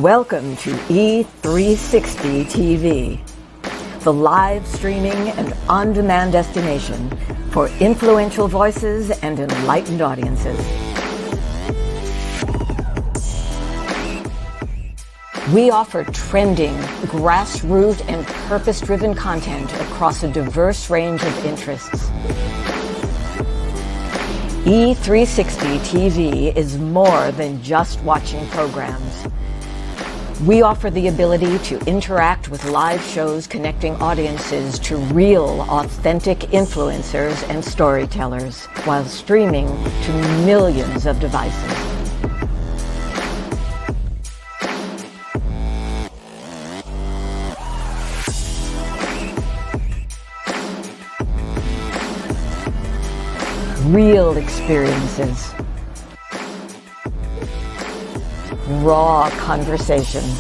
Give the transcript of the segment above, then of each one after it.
Welcome to E360 TV, the live streaming and on-demand destination for influential voices and enlightened audiences. We offer trending, grassroots, and purpose-driven content across a diverse range of interests. E360 TV is more than just watching programs. We offer the ability to interact with live shows connecting audiences to real, authentic influencers and storytellers while streaming to millions of devices. Real experiences. Raw conversations.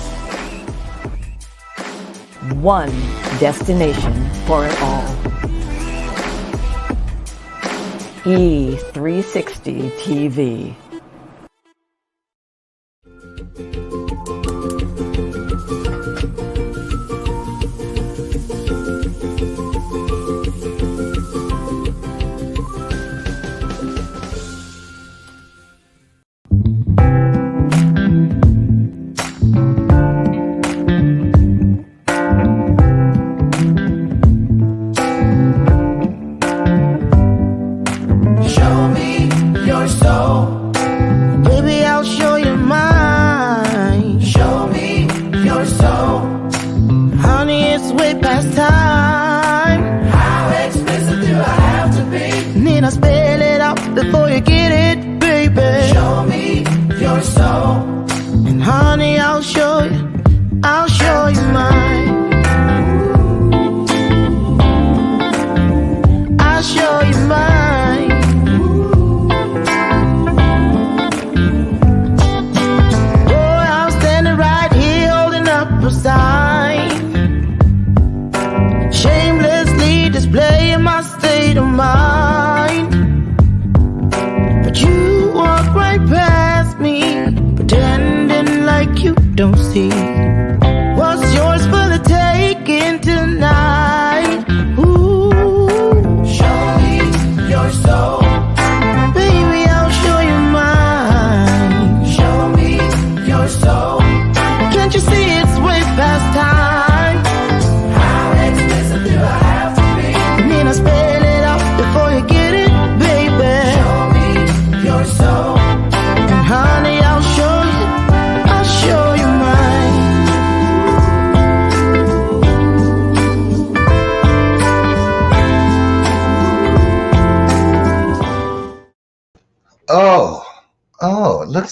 One destination for it all. E360 TV.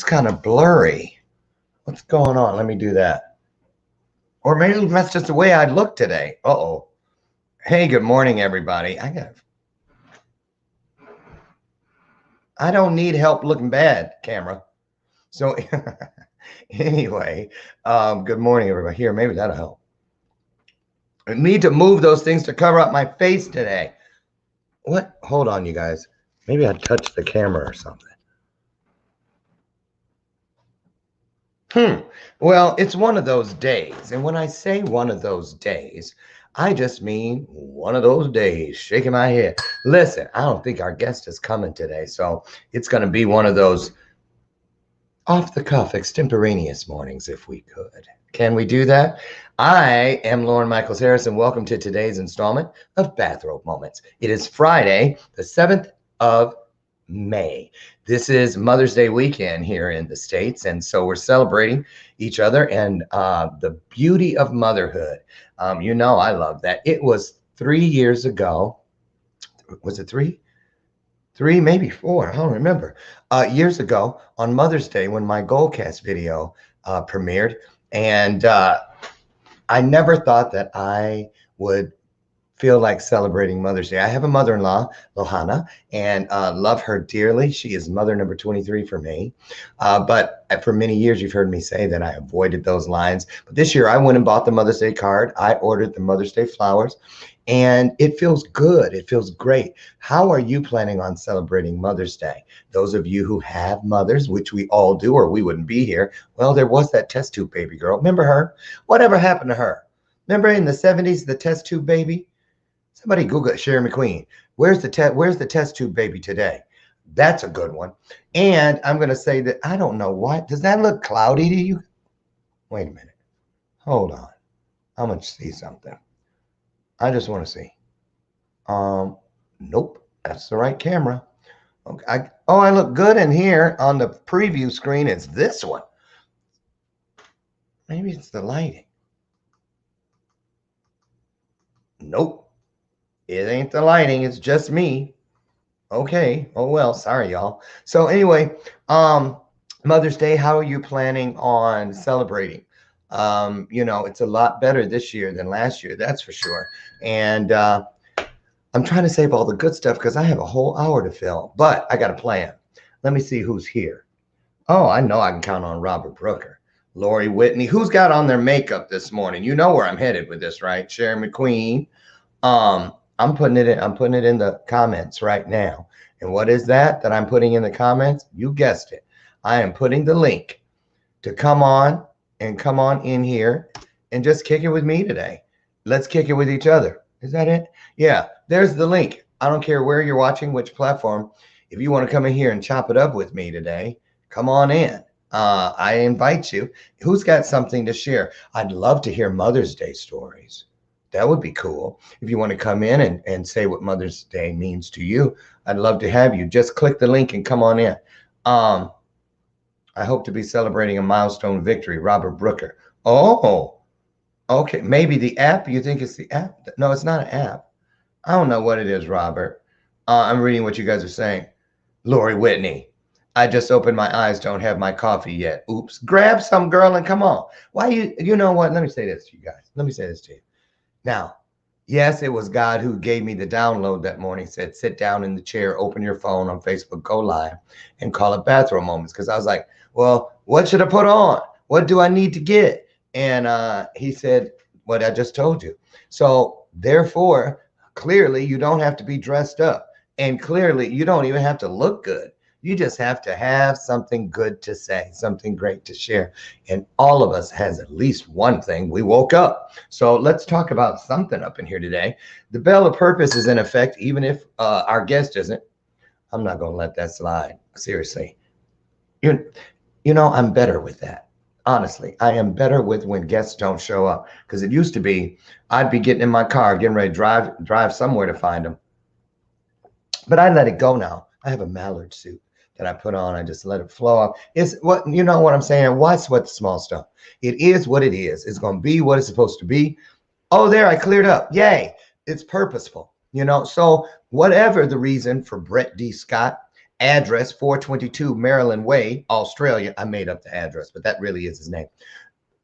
Kind of blurry. What's going on? Let me do that. Or maybe that's just the way I look today. Uh-oh. Hey, good morning, everybody. I don't need help looking bad, camera. So anyway, good morning, everybody. Here, maybe that'll help. I need to move those things to cover up my face today. What? Hold on, you guys. Maybe I touched the camera or something. Well, it's one of those days. And when I say one of those days, I just mean one of those days. Shaking my head. Listen, I don't think our guest is coming today. So it's going to be one of those off-the-cuff, extemporaneous mornings if we could. Can we do that? I am Lauren Michaels Harris, and welcome to today's installment of Bathrobe Moments. It is Friday, the 7th of May. This is Mother's Day weekend here in the States, and so we're celebrating each other and the beauty of motherhood. You know, I love that. It was 3 years ago. Was it three? Maybe 4. I don't remember. Years ago on Mother's Day when my Goalcast video premiered, and I never thought that I would feel like celebrating Mother's Day. I have a mother-in-law, Lohana, and love her dearly. She is mother number 23 for me. But for many years, you've heard me say that I avoided those lines. But this year, I went and bought the Mother's Day card. I ordered the Mother's Day flowers, and it feels good. It feels great. How are you planning on celebrating Mother's Day? Those of you who have mothers, which we all do, or we wouldn't be here. Well, there was that test tube baby girl. Remember her? Whatever happened to her? Remember in the 70s, the test tube baby? Somebody Google it, Sherry McQueen. Where's the test tube baby today? That's a good one. And I'm going to say that I don't know why. Does that look cloudy to you? Wait a minute. Hold on. I'm going to see something. I just want to see. Nope. That's the right camera. Okay. I look good in here. On the preview screen, it's this one. Maybe it's the lighting. Nope. It ain't the lighting. It's just me. Okay. Oh, well, sorry, y'all. So anyway, Mother's Day, how are you planning on celebrating? It's a lot better this year than last year. That's for sure. And I'm trying to save all the good stuff because I have a whole hour to fill, but I got a plan. Let me see who's here. Oh, I know I can count on Robert Brooker, Lori Whitney. Who's got on their makeup this morning? You know where I'm headed with this, right? Sherry McQueen. I'm putting it in the comments right now. And what is that I'm putting in the comments? You guessed it. I am putting the link to come on in here and just kick it with me today. Let's kick it with each other. Is that it? Yeah, there's the link. I don't care where you're watching, which platform. If you want to come in here and chop it up with me today, come on in. I invite you. Who's got something to share? I'd love to hear Mother's Day stories. That would be cool. If you want to come in and say what Mother's Day means to you, I'd love to have you. Just click the link and come on in. I hope to be celebrating a milestone victory. Robert Brooker. Oh, okay. Maybe the app. You think it's the app? No, it's not an app. I don't know what it is, Robert. I'm reading what you guys are saying. Lori Whitney. I just opened my eyes. Don't have my coffee yet. Oops. Grab some, girl, and come on. Why you know what? Let me say this to you guys. Let me say this to you. Now, yes, it was God who gave me the download that morning, said, sit down in the chair, open your phone on Facebook, go live, and call it Bathrobe Moments. Because I was like, well, what should I put on? What do I need to get? And he said, what I just told you. So therefore, clearly, you don't have to be dressed up. And clearly, you don't even have to look good. You just have to have something good to say, something great to share. And all of us has at least one thing. We woke up. So let's talk about something up in here today. The bell of purpose is in effect, even if our guest isn't. I'm not going to let that slide. Seriously. I'm better with that. Honestly, I am better with when guests don't show up. Because it used to be, I'd be getting in my car, getting ready to drive somewhere to find them. But I let it go now. I have a mallard suit that I put on. I just let it flow up. It's what, you know what I'm saying? Why sweat the small stuff? It is what it is. It's going to be what it's supposed to be. Oh, there, I cleared up. Yay. It's purposeful, So whatever the reason for Brett D. Scott, address 422 Maryland Way, Australia. I made up the address, but that really is his name.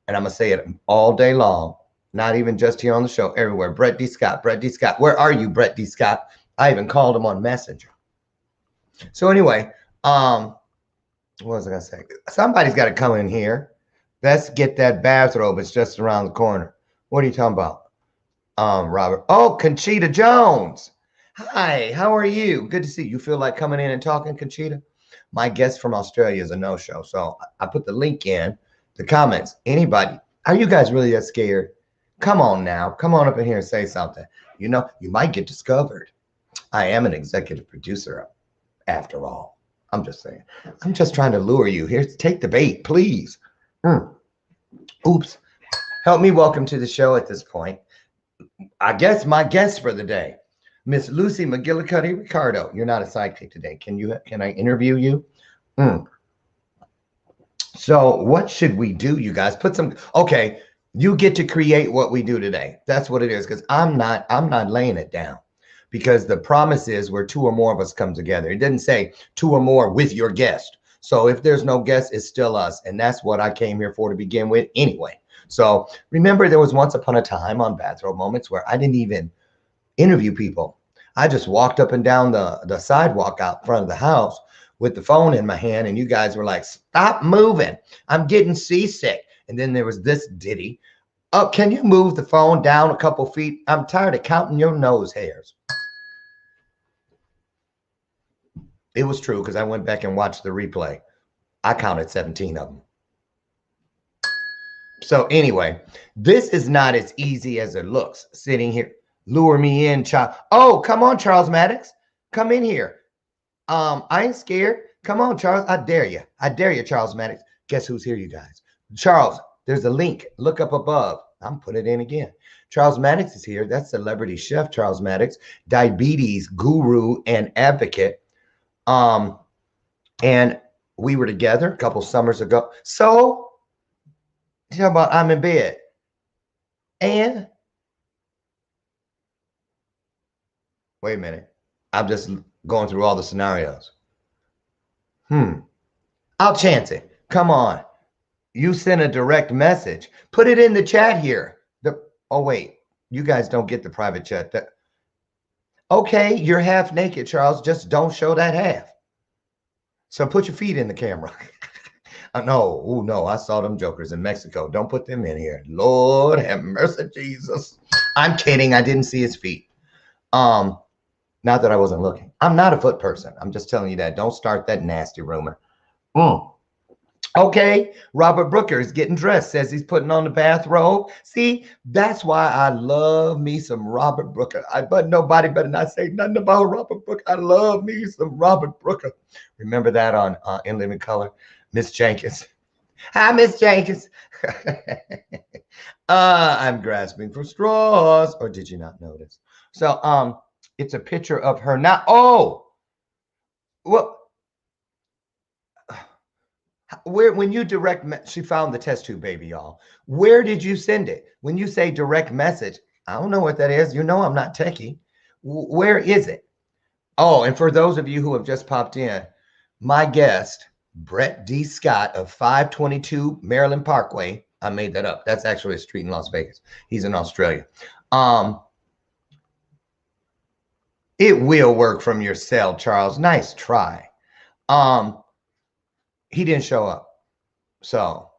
And I'm going to say it all day long, not even just here on the show, everywhere. Brett D. Scott, Brett D. Scott. Where are you, Brett D. Scott? I even called him on Messenger. So anyway, what was I going to say? Somebody's got to come in here. Let's get that bathrobe. It's just around the corner. What are you talking about? Robert. Oh, Conchita Jones. Hi, how are you? Good to see you. You feel like coming in and talking, Conchita? My guest from Australia is a no-show. So I put the link in the comments. Anybody? Are you guys really that scared? Come on now. Come on up in here and say something. You might get discovered. I am an executive producer after all. I'm just saying. I'm just trying to lure you. Here, take the bait, please. Oops. Help me welcome to the show at this point. I guess my guest for the day, Miss Lucy McGillicuddy Ricardo. You're not a sidekick today. Can I interview you? So what should we do, you guys? Okay, you get to create what we do today. That's what it is, because I'm not laying it down. Because the promise is where two or more of us come together. It didn't say two or more with your guest. So if there's no guest, it's still us. And that's what I came here for to begin with anyway. So remember, there was once upon a time on Bathrobe Moments where I didn't even interview people. I just walked up and down the sidewalk out front of the house with the phone in my hand, and you guys were like, stop moving. I'm getting seasick. And then there was this ditty. Oh, can you move the phone down a couple feet? I'm tired of counting your nose hairs. It was true because I went back and watched the replay. I counted 17 of them. So anyway, this is not as easy as it looks sitting here. Lure me in, child. Oh, come on, Charles Maddox. Come in here. I ain't scared. Come on, Charles. I dare you. I dare you, Charles Maddox. Guess who's here, you guys? Charles, there's a link. Look up above. I'm putting it in again. Charles Maddox is here. That's celebrity chef Charles Maddox, diabetes guru and advocate. And we were together a couple summers ago. So, you know about I'm in bed. And wait a minute. I'm just going through all the scenarios. I'll chance it. Come on. You sent a direct message. Put it in the chat here. Oh, wait. You guys don't get the private chat. Okay, you're half naked, Charles. Just don't show that half. So put your feet in the camera. No, oh no, I saw them jokers in Mexico. Don't put them in here. Lord have mercy, Jesus. I'm kidding. I didn't see his feet. Not that I wasn't looking. I'm not a foot person. I'm just telling you that. Don't start that nasty rumor. Okay, Robert Brooker is getting dressed. Says he's putting on the bathrobe. See, that's why I love me some Robert Brooker. But nobody better not say nothing about Robert Brooker. I love me some Robert Brooker. Remember that on In Living Color? Miss Jenkins. Hi, Miss Jenkins. I'm grasping for straws. Or did you not notice? So, it's a picture of her now. Oh, well, when you direct, she found the test tube baby, y'all. Where did you send it? When you say direct message, I don't know what that is. You know I'm not techie. Where is it? Oh, and for those of you who have just popped in, my guest, Brett D. Scott of 522 Maryland Parkway. I made that up. That's actually a street in Las Vegas. He's in Australia. It will work from your cell, Charles. Nice try. He didn't show up. So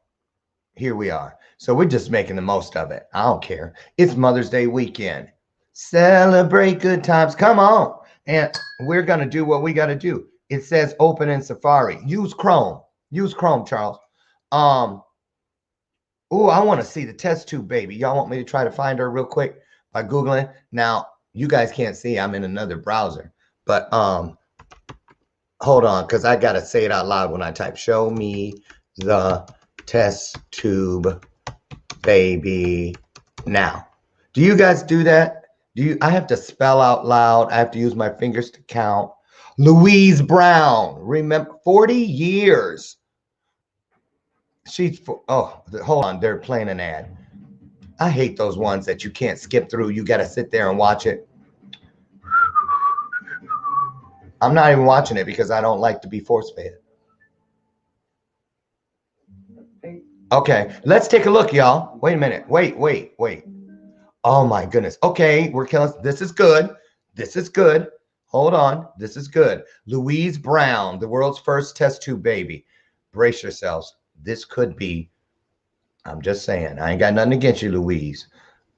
here we are. So we're just making the most of it. I don't care. It's Mother's Day weekend. Celebrate good times. Come on. And we're going to do what we got to do. It says open in Safari. Use Chrome. Use Chrome, Charles. Oh, I want to see the test tube baby. Y'all want me to try to find her real quick by Googling? Now, you guys can't see. I'm in another browser. But hold on, because I got to say it out loud when I type. Show me the test tube baby now. Do you guys do that? I have to spell out loud. I have to use my fingers to count. Louise Brown, remember, 40 years. Oh, hold on. They're playing an ad. I hate those ones that you can't skip through. You got to sit there and watch it. I'm not even watching it because I don't like to be force-fed. Okay, let's take a look, y'all. Wait a minute. Wait. Oh, my goodness. Okay, we're killing. This is good. This is good. Hold on. This is good. Louise Brown, the world's first test tube baby. Brace yourselves. This could be, I'm just saying, I ain't got nothing against you, Louise.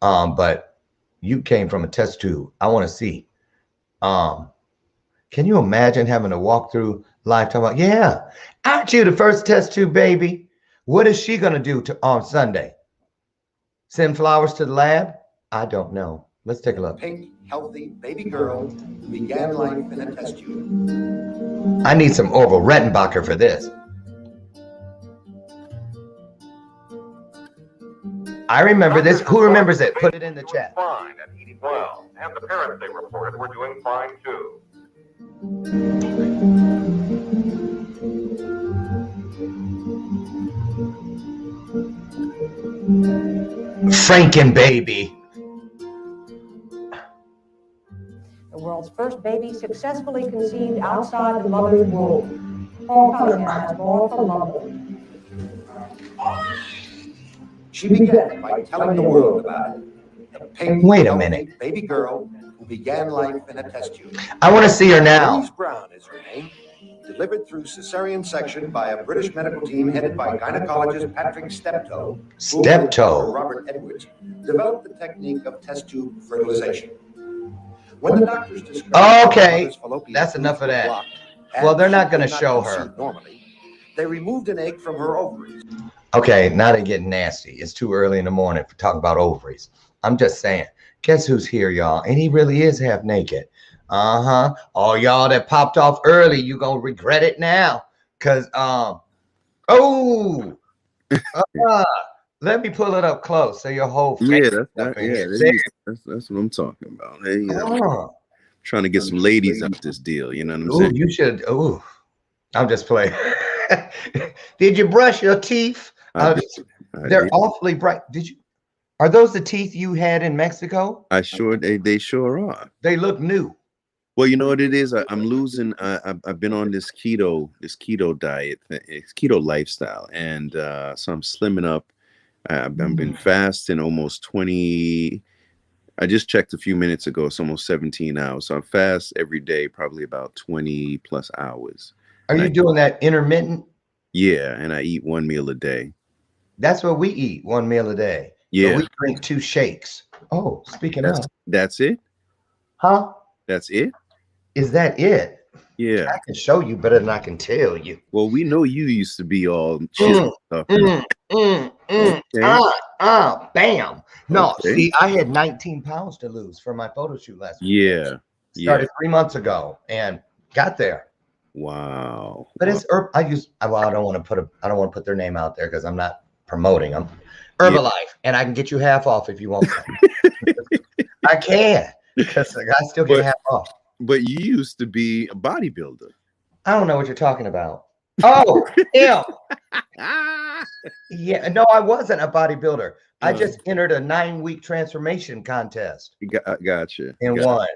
But you came from a test tube. I want to see. Can you imagine having to walk through life talking about, yeah, aren't you the first test tube baby? What is she going to do on Sunday? Send flowers to the lab? I don't know. Let's take a look. Pink, healthy baby girl who began life in a test tube. I need some Orville Rettenbacher for this. I remember this. Who remembers it? Put it in the chat. Fine and eating well, and the parents they reported were doing fine too. Franken baby. The world's first baby successfully conceived outside the mother's womb. Paul Cunningham has more from London. She began by telling the world about it. the pink, Wait a minute. baby girl who began life in a test tube. I want to see her now. Louise Brown is her name. Delivered through cesarean section by a British medical team headed by gynecologist Patrick Steptoe, who, with Dr. Steptoe. Robert Edwards, developed the technique of test tube fertilization. When the doctors discovered Okay, that's enough of that. Well, they're not going to show her. Normally, they removed an egg from her ovaries. Okay, now they're getting nasty. It's too early in the morning for talking about ovaries. I'm just saying. Guess who's here, y'all? And he really is half naked. All y'all that popped off early, you gonna regret it now. Cause let me pull it up close so your whole face. That's what I'm talking about. Hey, trying to get some ladies out this deal. You know what I'm saying? You should. I'm just playing. Did you brush your teeth? They're awfully bright. Did you? Are those the teeth you had in Mexico? They sure are. They look new. Well, you know what it is? I'm losing. I've been on this keto diet, keto lifestyle, and so I'm slimming up. I've been fasting almost 20. I just checked a few minutes ago. It's almost 17 hours. So I fast every day, probably about 20 plus hours. Are you doing that intermittent? Yeah, and I eat one meal a day. That's what we eat, one meal a day. Yeah, but we drink 2 shakes. Oh, speaking of, that's it. Huh? That's it. Is that it? Yeah, I can show you better than I can tell you. Well, we know you used to be all stuff. Bam. No, Okay. see, I had 19 pounds to lose for my photo shoot last week. Yeah. Started 3 months ago and got there. Wow. But it's I don't want to put their name out there because I'm not promoting them. Herbalife, and I can get you half off if you want. I can, because I still get half off. But you used to be a bodybuilder. I don't know what you're talking about. Oh, him. Yeah, no, I wasn't a bodybuilder. I just entered a 9-week transformation contest. Gotcha. And won.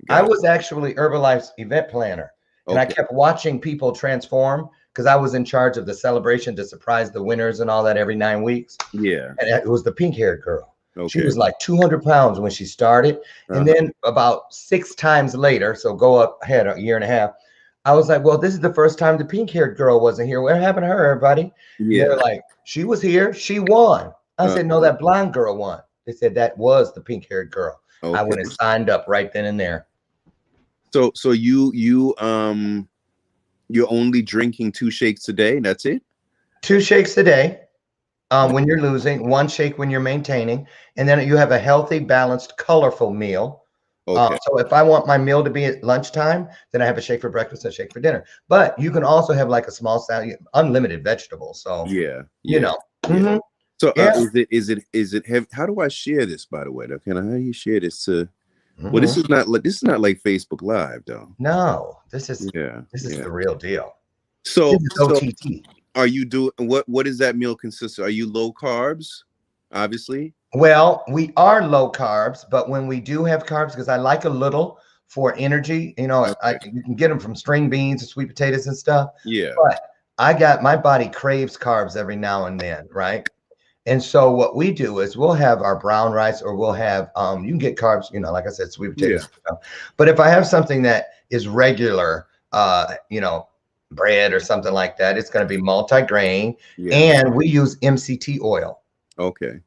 I was actually Herbalife's event planner, and I kept watching people transform because I was in charge of the celebration to surprise the winners and all that every 9 weeks. Yeah. And it was the pink-haired girl. She was like 200 pounds when she started. And then about 6 times later, so go up ahead a year and a half, I was like, well, this is the first time the pink-haired girl wasn't here. What happened to her, everybody? Yeah. They're like, she was here. She won. I said, no, that blonde girl won. They said that was the pink-haired girl. I went and signed up right then and there. So you're only drinking 2 shakes a day? That's it? 2 shakes a day. When you're losing, 1 shake when you're maintaining, and then you have a healthy, balanced, colorful meal. So if I want my meal to be at lunchtime, then I have a shake for breakfast and a shake for dinner. But you can also have like a small salad, unlimited vegetables. So you know. Mm-hmm. So is it how do I share this, by the way? How do you share this to? Well, this is not like Facebook Live, though. No, this is the real deal. So, this is OTT. Are you doing what does that meal consist of? Are you low carbs? Obviously. Well, we are low carbs, but when we do have carbs, because I like a little for energy, you know, you can get them from string beans and sweet potatoes and stuff. Yeah. But my body craves carbs every now and then, right? And so what we do is we'll have our brown rice, or we'll have you can get carbs, you know, like I said, sweet potatoes. And stuff. But if I have something that is regular, you know, bread or something like that, it's going to be multi-grain, and we use MCT oil. Okay.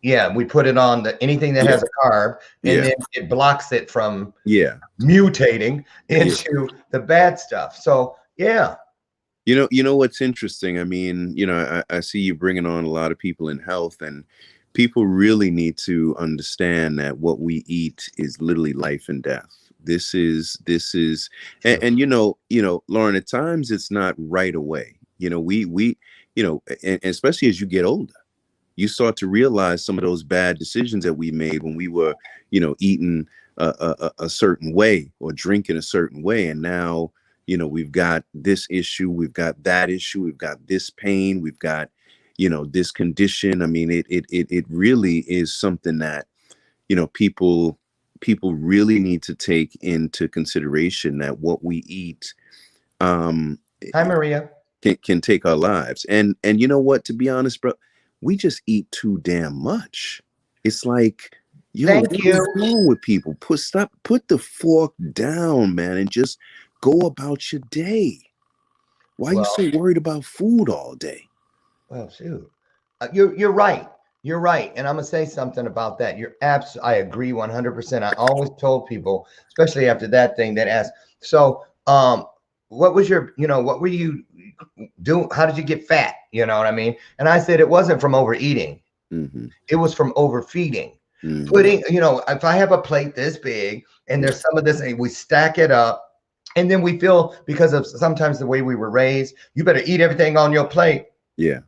Yeah, we put it on anything that has a carb, and then it blocks it from mutating into the bad stuff. So you know what's interesting? I mean, you know, I see you bringing on a lot of people in health, and people really need to understand that what we eat is literally life and death. This is, and you know, Lauren, at times it's not right away. You know, we, you know, and especially as you get older, you start to realize some of those bad decisions that we made when we were, you know, eating a certain way or drinking a certain way. And now, you know, we've got this issue, we've got that issue, we've got this pain, we've got, you know, this condition. I mean, it really is something that, you know, people really need to take into consideration, that what we eat Hi, Maria. Can take our lives. And you know what, to be honest, bro, we just eat too damn much. It's like, Yo, Thank what you. is wrong with people? Put the fork down, man, and just go about your day. Why are you so worried about food all day? Well, shoot. You're right. You're right. And I'm gonna say something about that. I agree 100%. I always told people, especially after that thing, that asked, so what was what were you doing? How did you get fat? You know what I mean? And I said it wasn't from overeating. Mm-hmm. It was from overfeeding. Mm-hmm. Putting, if I have a plate this big and there's some of this, and we stack it up, and then we feel, because of sometimes the way we were raised, you better eat everything on your plate. Yeah.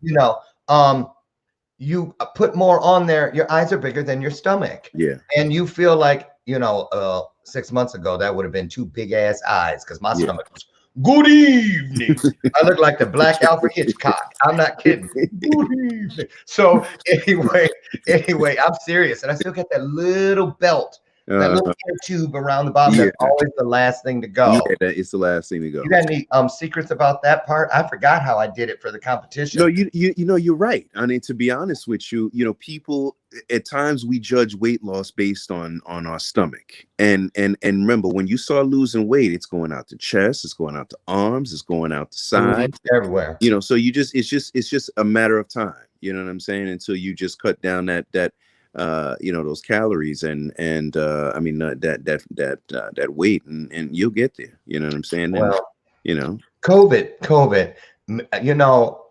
You put more on there, your eyes are bigger than your stomach. Yeah. And you feel like, 6 months ago, that would have been two big ass eyes, because my stomach was, good evening. I look like the Black Alfred Hitchcock. I'm not kidding. Good evening. So anyway, I'm serious. And I still got that little belt, that little air tube around the bottom. That's always the last thing to go. Yeah, it's the last thing to go. You got any secrets about that part? I forgot how I did it for the competition. No, you're right. I mean, to be honest with you, people at times we judge weight loss based on our stomach. And remember, when you start losing weight, it's going out the chest, it's going out the arms, it's going out the sides, everywhere. So it's just a matter of time. You know what I'm saying? Until you just cut down that those calories and I mean that weight, and you'll get there. You know what I'm saying? Well, and, COVID.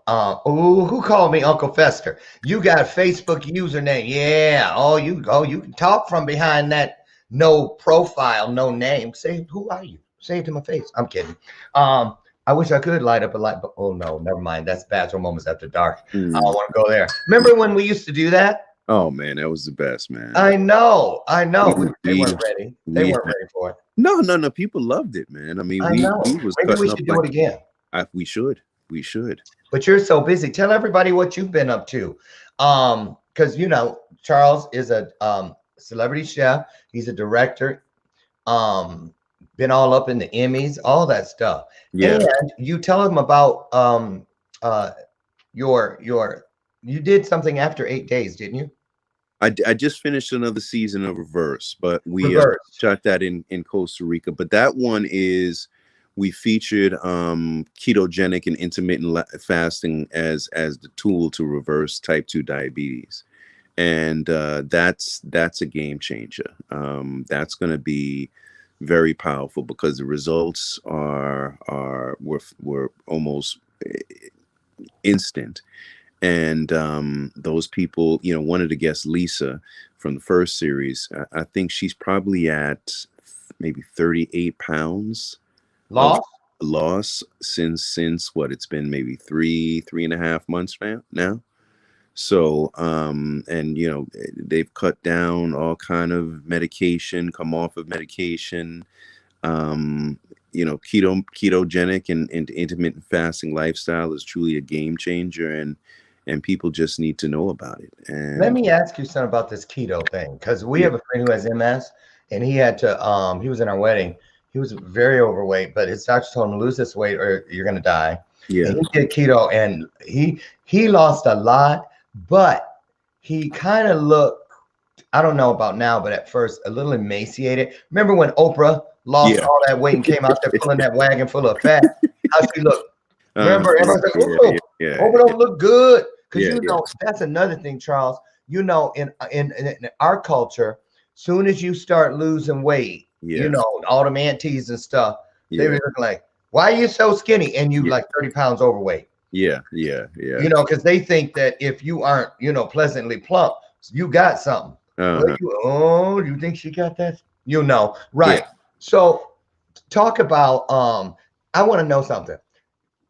Who called me Uncle Fester? You got a Facebook username? Yeah. You can talk from behind that no profile, no name. Say, who are you? Say it to my face. I'm kidding. I wish I could light up a light, but oh no, never mind. That's Bathrobe Moments After Dark. I don't want to go there. Remember when we used to do that? Oh man, that was the best, man. I know. They weren't ready. They weren't ready for it. No. People loved it, man. I mean, we was maybe we should do it again. We should. But you're so busy. Tell everybody what you've been up to. Because Charles is a celebrity chef. He's a director. Been all up in the Emmys, all that stuff. Yeah. And you tell them about you did something after 8 days, didn't you? I just finished another season of Reverse, but we shot that in Costa Rica. But that one we featured ketogenic and intermittent fasting as the tool to reverse type 2 diabetes. And that's a game changer. That's going to be very powerful, because the results were almost instant. And those people, one of the guests, Lisa, from the first series, I think she's probably at maybe 38 pounds loss since what, it's been maybe 3.5 months now. So and they've cut down all kind of medication, come off of medication. Ketogenic and intermittent fasting lifestyle is truly a game changer, and people just need to know about it. And let me ask you something about this keto thing, because we have a friend who has MS, and he had to he was in our wedding. He was very overweight, but his doctor told him to lose this weight or you're gonna die. Yeah. And he did keto, and he lost a lot, but he kind of looked, I don't know about now, but at first a little emaciated. Remember when Oprah lost all that weight and came out there pulling that wagon full of fat? How she looked? Remember, everyone's like, Oprah don't look good. Because that's another thing, Charles. In our culture, soon as you start losing weight, all the aunties and stuff, they were looking like, why are you so skinny? And you like 30 pounds overweight. Yeah. Because they think that if you aren't, pleasantly plump, you got something. You think she got that? Right. Yeah. So talk about, I want to know something.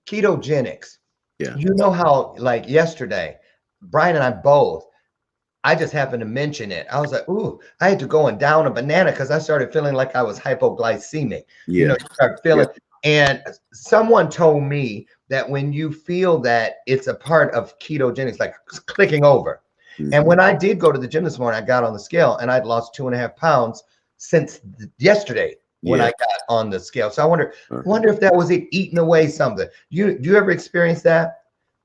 Ketogenics. Yeah. You know how, like yesterday, Brian and I both, I just happened to mention it. I was like, ooh, I had to go and down a banana because I started feeling like I was hypoglycemic. Yeah. You start feeling. And someone told me that when you feel that, it's a part of ketogenics, like clicking over. Mm-hmm. And when I did go to the gym this morning, I got on the scale and I'd lost 2.5 pounds since yesterday when I got on the scale. So I wonder if that was it eating away something. Do you ever experience that?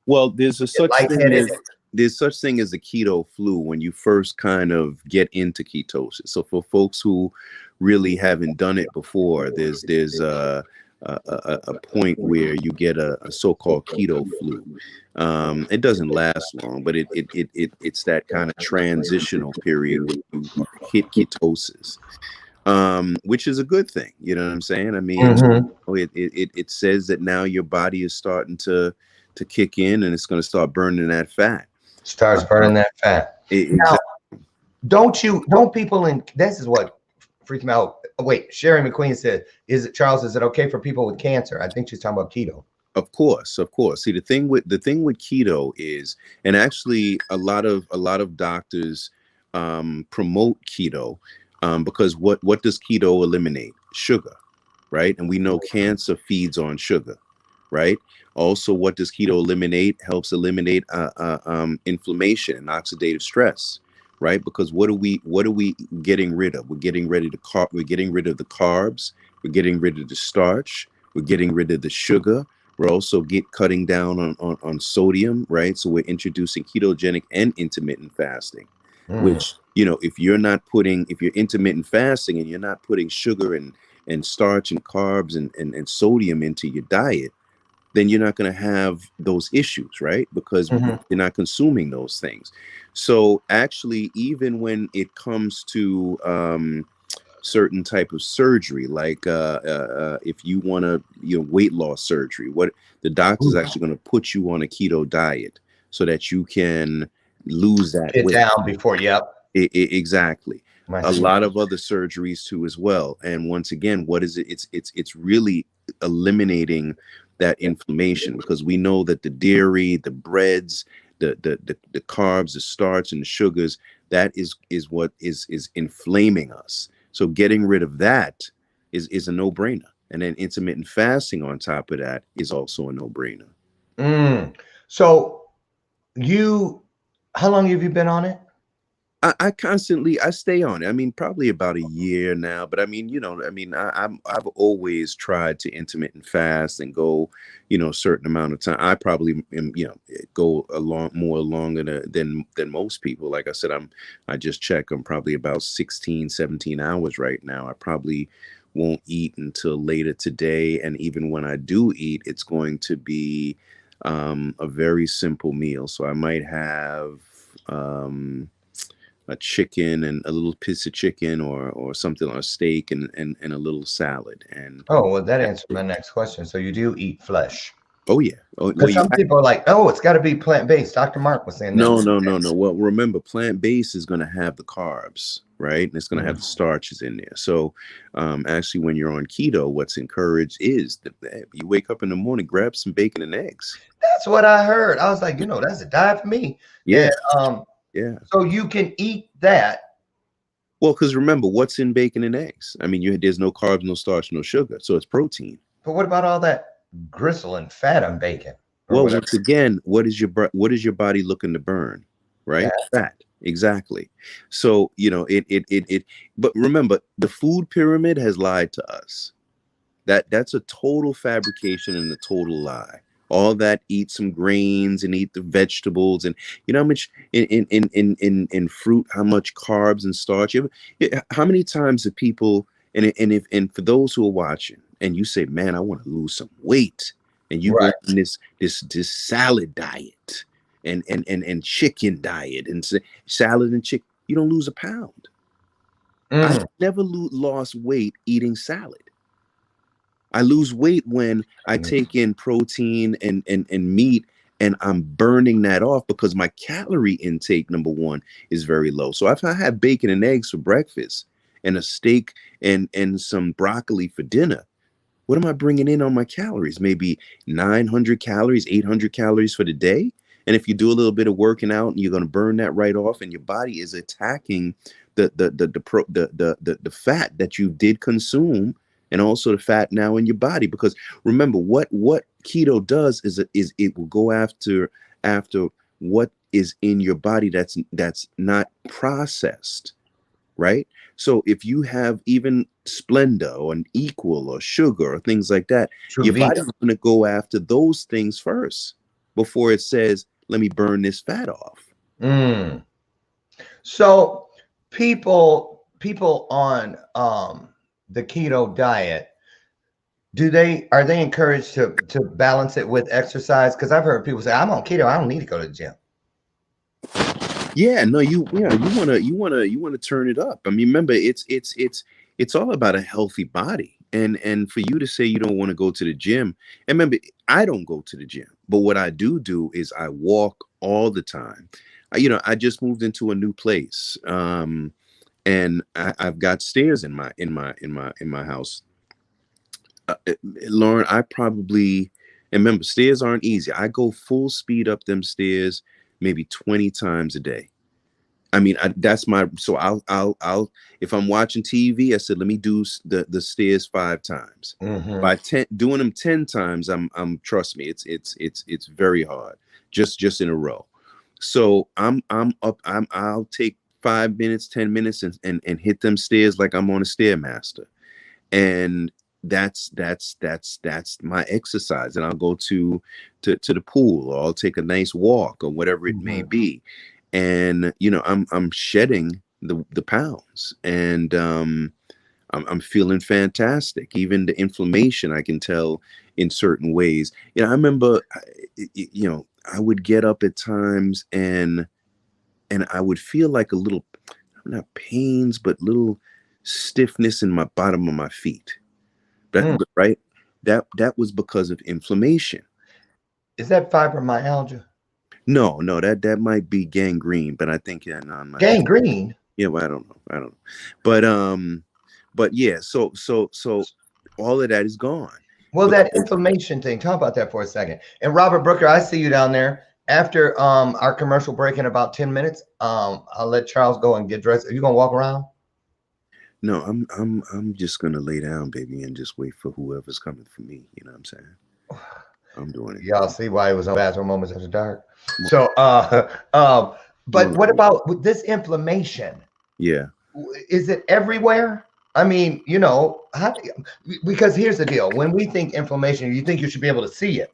Well, there's a such thing as there's such thing as the keto flu when you first kind of get into ketosis. So for folks who really haven't done it before, there's a point where you get a so-called keto flu. It doesn't last long, but it's that kind of transitional period where you hit ketosis, which is a good thing. You know what I'm saying? I mean, it says that now your body is starting to kick in, and it's going to start burning that fat. Starts burning that fat. Now, don't people in, this is what freaked me out. Wait, Sherry McQueen said, Charles, is it okay for people with cancer? I think she's talking about keto. Of course. See, the thing with keto is, and actually a lot of doctors promote keto because what does keto eliminate? Sugar, right? And we know cancer feeds on sugar, right? Also, what does keto eliminate? Helps eliminate inflammation and oxidative stress, right? Because what are we getting rid of? We're getting rid of the carbs. We're getting rid of the starch. We're getting rid of the sugar. We're also cutting down on sodium, right? So we're introducing ketogenic and intermittent fasting, which, if you're intermittent fasting and you're not putting sugar and starch and carbs and sodium into your diet, then you're not going to have those issues, right? Because you're not consuming those things. So actually, even when it comes to certain type of surgery, like if you want to, weight loss surgery, what the doctor's actually going to put you on a keto diet so that you can lose that Get weight down before. exactly. A lot of other surgeries too as well. And once again, what is it? It's really eliminating that inflammation, because we know that the dairy, the breads, the carbs, the starch, and the sugars, that is what is inflaming us. So getting rid of that is a no-brainer. And then intermittent fasting on top of that is also a no-brainer. So how long have you been on it? I constantly stay on it. I mean, probably about a year now, but I mean, I've always tried to intermittent fast and go, a certain amount of time. I probably am, go more longer than most people. Like I said, I just checked. I'm probably about 16, 17 hours right now. I probably won't eat until later today. And even when I do eat, it's going to be a very simple meal. So I might have a chicken and a little piece of chicken or something, or a steak and a little salad. And that answers my next question. So you do eat flesh? Oh yeah. Some people are like, it's got to be plant-based. Dr. Mark was saying that. No. Well, remember, plant-based is going to have the carbs, right? And it's going to have the starches in there. So actually, when you're on keto, what's encouraged is that you wake up in the morning, grab some bacon and eggs. That's what I heard. I was like, that's a diet for me. Yeah. And, yeah. So you can eat that. Well, because remember, what's in bacon and eggs? I mean, there's no carbs, no starch, no sugar. So it's protein. But what about all that gristle and fat on bacon? Well, once again, what is your body looking to burn? Right? Fat. Exactly. So, but remember, the food pyramid has lied to us. That's a total fabrication and a total lie. All that, eat some grains and eat the vegetables, and how much in fruit, how much carbs and starch. How many times have people, and for those who are watching, and you say, man, I want to lose some weight, and you go on this salad diet and chicken diet and salad and chicken, you don't lose a pound. I never lost weight eating salad. I lose weight when I take in protein and meat, and I'm burning that off because my calorie intake, number one, is very low. So if I have bacon and eggs for breakfast and a steak and some broccoli for dinner, what am I bringing in on my calories? Maybe 900 calories, 800 calories for the day. And if you do a little bit of working out, and you're going to burn that right off, and your body is attacking the fat that you did consume, and also the fat now in your body. Because remember, what keto does is it will go after what is in your body that's not processed, right? So if you have even Splenda or an Equal or sugar or things like that, your body's going to go after those things first before it says, let me burn this fat off. Mm. So people on the keto diet, are they encouraged to balance it with exercise? Because I've heard people say, I'm on keto, I don't need to go to the gym. Yeah, no, you wanna turn it up. I mean, remember, it's all about a healthy body. And for you to say you don't want to go to the gym, and remember, I don't go to the gym, but what I do is I walk all the time. I just moved into a new place, and I've got stairs in my house. Lauren, I probably, and remember, stairs aren't easy. I go full speed up them stairs maybe 20 times a day. I mean, that's my, so I'll, if I'm watching TV, I said, let me do the stairs 5 times. Mm-hmm. By doing them 10 times, trust me, it's very hard, just in a row. So I'm up, I'll take 5 minutes, 10 minutes and hit them stairs like I'm on a stairmaster. And that's my exercise. And I'll go to the pool, or I'll take a nice walk, or whatever it may be. And I'm shedding the pounds, and I'm feeling fantastic. Even the inflammation, I can tell in certain ways. I remember, I would get up at times, and I would feel like a little, not pains, but little stiffness in my bottom of my feet. Right? That was because of inflammation. Is that fibromyalgia? No, that might be gangrene, but I think, yeah, no, I'm not. Gangrene? Yeah, well, I don't know. But yeah, so all of that is gone. Well, that inflammation thing, talk about that for a second. And Robert Brooker, I see you down there. After our commercial break in about 10 minutes, I'll let Charles go and get dressed. Are you gonna walk around? No, I'm just gonna lay down, baby, and just wait for whoever's coming for me. You know what I'm saying? I'm doing it. Y'all see why it was on Bathrobe Moments After Dark. So but what about with this inflammation? Yeah. Is it everywhere? I mean, because here's the deal. When we think inflammation, you think you should be able to see it.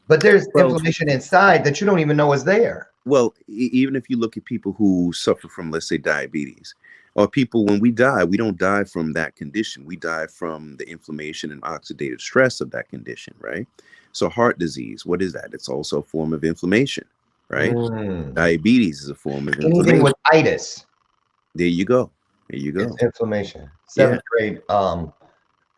But there's inflammation inside that you don't even know is there. Well, even if you look at people who suffer from, let's say, diabetes, or people, when we die, we don't die from that condition. We die from the inflammation and oxidative stress of that condition, right? So heart disease, what is that? It's also a form of inflammation, right? Diabetes is a form of inflammation. Anything with itis. There you go. It's inflammation. 7th grade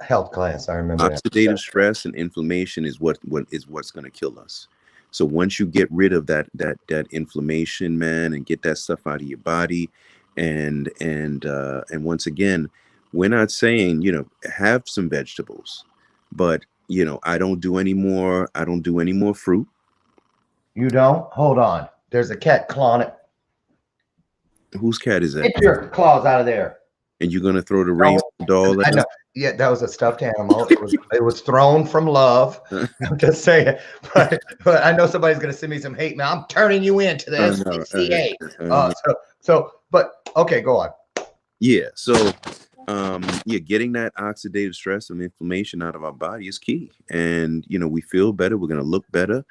health class, I remember. Oxidative stress and inflammation is what's going to kill us. So once you get rid of that inflammation, man, and get that stuff out of your body, and once again, we're not saying have some vegetables, but I don't do any more fruit. You don't? Hold on. There's a cat clawing it. Whose cat is that? Get your claws out of there. And you're gonna throw the rain doll? I know. Yeah, that was a stuffed animal. It was thrown from love. I'm just saying. But I know somebody's gonna send me some hate mail. I'm turning you in to the SPCA. But okay, go on. Yeah. So getting that oxidative stress and inflammation out of our body is key. And we feel better. We're gonna look better.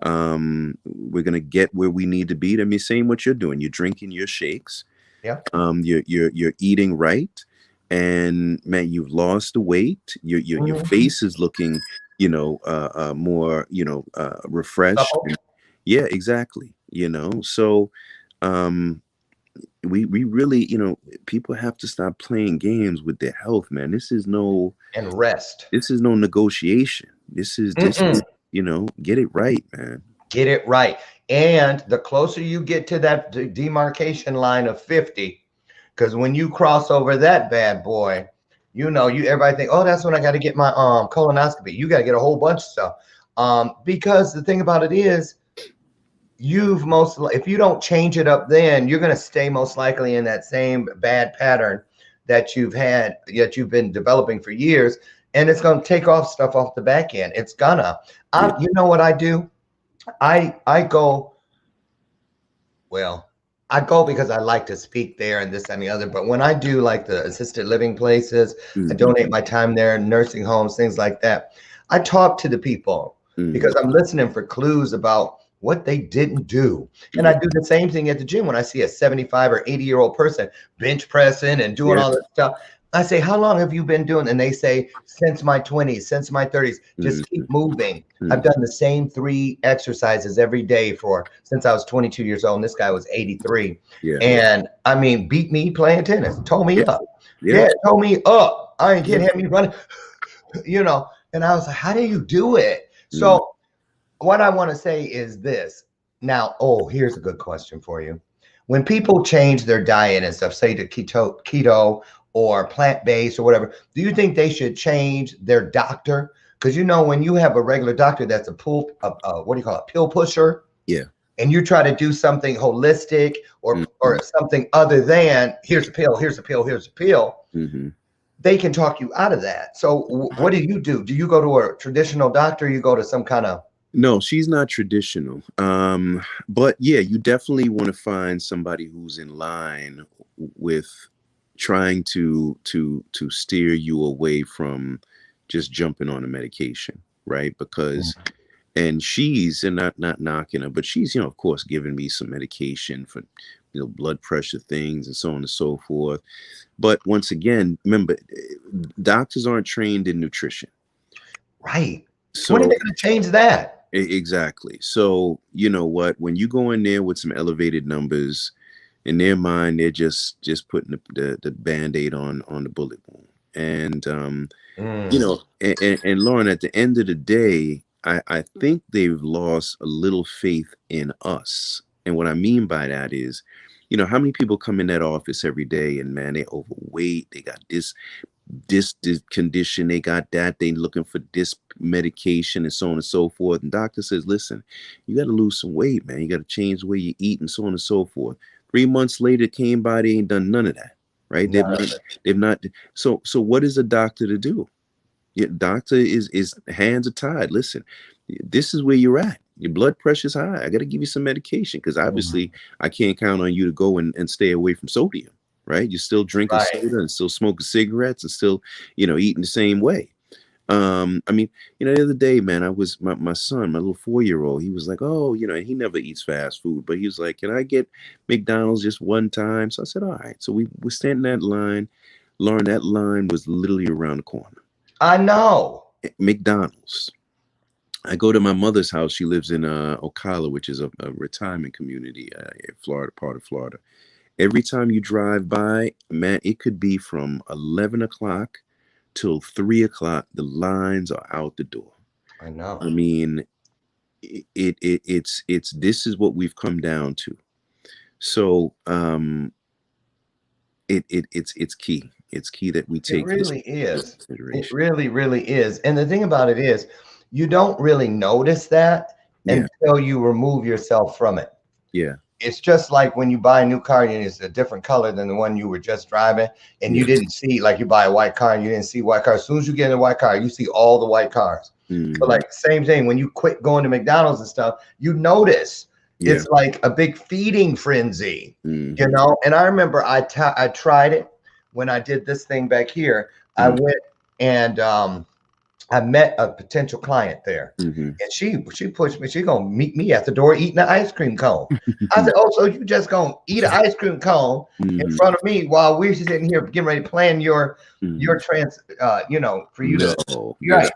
We're gonna get where we need to be. I mean, same what you're doing. You're drinking your shakes. Yeah. You're eating right, and man, you've lost the weight. Your face is looking, more, refreshed. Yeah, exactly. So, we really, people have to stop playing games with their health, man. This is no negotiation. This is get it right, man. Get it right. And the closer you get to that demarcation line of 50, because when you cross over that bad boy, everybody think, oh, that's when I got to get my colonoscopy. You got to get a whole bunch of stuff. Because the thing about it is, if you don't change it up, then you're going to stay most likely in that same bad pattern that you've been developing for years, and it's going to take off stuff off the back end. It's gonna. You know what I do? I go because I like to speak there and this and the other. But when I do like the assisted living places, I donate my time there, nursing homes, things like that. I talk to the people because I'm listening for clues about what they didn't do. And I do the same thing at the gym when I see a 75 or 80-year-old person bench pressing and doing all this stuff. I say, how long have you been doing? And they say, since my 20s, since my 30s, just keep moving. I've done the same 3 exercises every day since I was 22 years old. And this guy was 83. And I mean, beat me playing tennis, told me up. Told me up. I ain't kidding, had me running, you know. And I was like, how do you do it? So what I want to say is this. Now, here's a good question for you. When people change their diet and stuff, say to keto or plant-based or whatever, do you think they should change their doctor? Because you know, when you have a regular doctor that's a pill pusher, and you try to do something holistic or something other than here's a pill, here's a pill, here's a pill, they can talk you out of that. So what do you do? Do you go to a traditional doctor? Or you go to some kind of... No, she's not traditional. But yeah, you definitely want to find somebody who's in line with trying to steer you away from just jumping on a medication, right? Because and she's, and not knocking her, but she's, of course, giving me some medication for, blood pressure things and so on and so forth. But once again, remember, doctors aren't trained in nutrition. Right. So when are they going to change that? Exactly. So you know what? When you go in there with some elevated numbers, in their mind, they're just putting the Band-Aid on the bullet wound. And and Lauren, at the end of the day, I think they've lost a little faith in us. And what I mean by that is, how many people come in that office every day and man, they're overweight, they got this condition, they got that, they looking for this medication and so on and so forth. And doctor says, listen, you got to lose some weight, man. You got to change the way you eat and so on and so forth. 3 months later came by, they ain't done none of that, right? They've not. So what is a doctor to do? Doctor is hands are tied. Listen, this is where you're at. Your blood pressure's high. I got to give you some medication because obviously I can't count on you to go and stay away from sodium, right? You're still drinking soda and still smoking cigarettes and still, eating the same way. I mean, the other day, man, I was my son, my little 4-year-old, he was like, he never eats fast food, but he was like, can I get McDonald's just one time? So I said, all right. So we were standing in that line. Lauren, that line was literally around the corner. I know. McDonald's. I go to my mother's house. She lives in Ocala, which is a retirement community in Florida, part of Florida. Every time you drive by, man, it could be from 11 o'clock till 3 o'clock. The lines are out the door. I know. I mean, it's this is what we've come down to. So it's key. It's key that we take. It really is. It really, really is. And the thing about it is, you don't really notice that until you remove yourself from it. Yeah. It's just like when you buy a new car and it's a different color than the one you were just driving, and you didn't see, like you buy a white car and you didn't see white car. As soon as you get in a white car, you see all the white cars. But like same thing, when you quit going to McDonald's and stuff, you notice it's like a big feeding frenzy, And I remember I tried it when I did this thing back here. I went and I met a potential client there, and she pushed me. She gonna meet me at the door eating an ice cream cone. I said, "Oh, so you just gonna eat an ice cream cone in front of me while we're sitting here getting ready to plan your trans, for you to right?"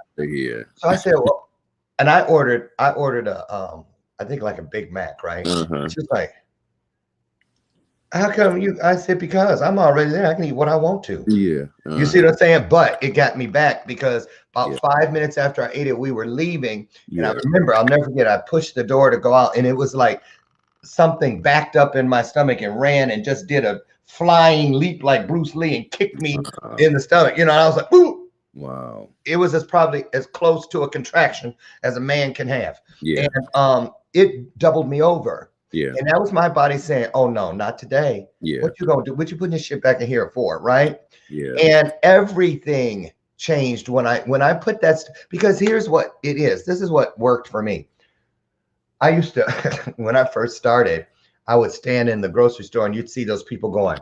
So I said, "Well," and I ordered a I think like a Big Mac, right? She's like, how come you? I said, because I'm already there. I can eat what I want to. You see what I'm saying? But it got me back because about 5 minutes after I ate it, we were leaving. And I remember, I'll never forget, I pushed the door to go out, and it was like something backed up in my stomach and ran and just did a flying leap like Bruce Lee and kicked me in the stomach. And I was like, ooh. Wow. It was probably as close to a contraction as a man can have. And it doubled me over. And that was my body saying, oh no, not today. What you gonna do? What you putting this shit back in here for, right? And everything changed when I put that, because here's what it is. This is what worked for me. I used to, when I first started, I would stand in the grocery store and you'd see those people going.